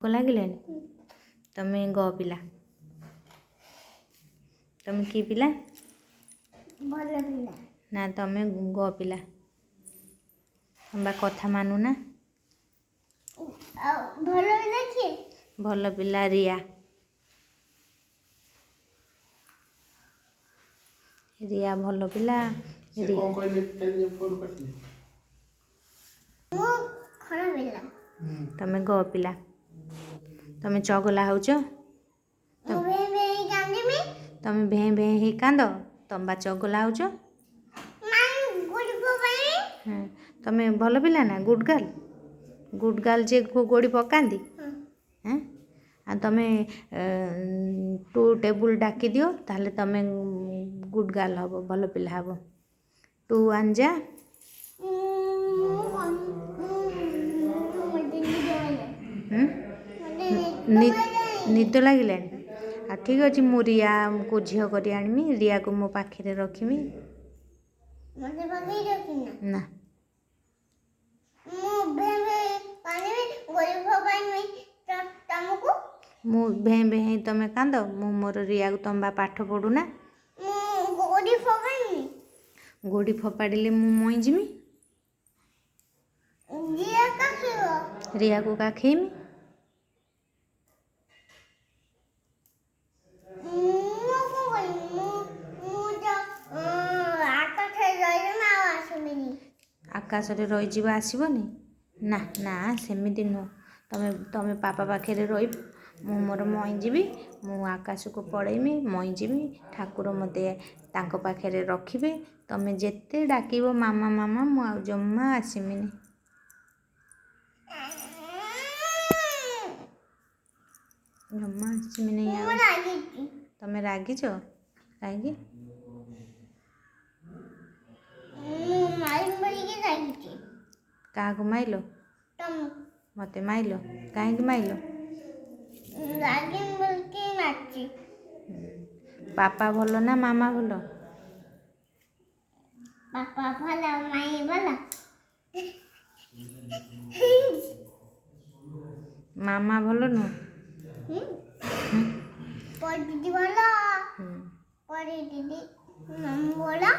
को लगिलानी तमे ग पिला तमे की पिला भल पिला ना तमे ग पिला बा कथा मानु ना भल पिला किए भल पिला रिया रिया भल पिला रिया मो खराब पिला तमे ग पिला तमे चगला होच मो बे गांधी में तमे भे भे हे कांद तम बा चगला होच मान गुड को बने तमे भल पिला ना गुड गर्ल जे गोड़ी पकांदी हैं आ तमे टू टेबुल डाकी दियो ताले तमे गुड गर्ल हबो भल पिला हबो टू अंजा निद लगे आ ठीक अच्छे मु रिया को झील कर आनमी रिया को मो पाखे रखी ना मु भे भे तमे कांद मु मोर रिया को तम बा पाठ पढ़ू ना गोड़ी फोपाड़े मु मई जिमी रिया को काखेमी आकाश रे रही आसबनी ना ना सेमिति नुह तमे तमे पापा पाखे रही मु मोर मईजी मु आकाश को पढ़ेमी मईजी ठाकुर मते तांको पाखे रखिबे तमे जेते डाकिबो मामा मामा मु आ जम्मा आसमिनी जम्मा आसमिनी तमे रागिच काहे क्या माइल मते माइल कहीं माइल पापा भल ना मामा भल पापा भला माई भला मामा भल नु पढ़ी दीदी भला पढ़ी दीदी मामा भला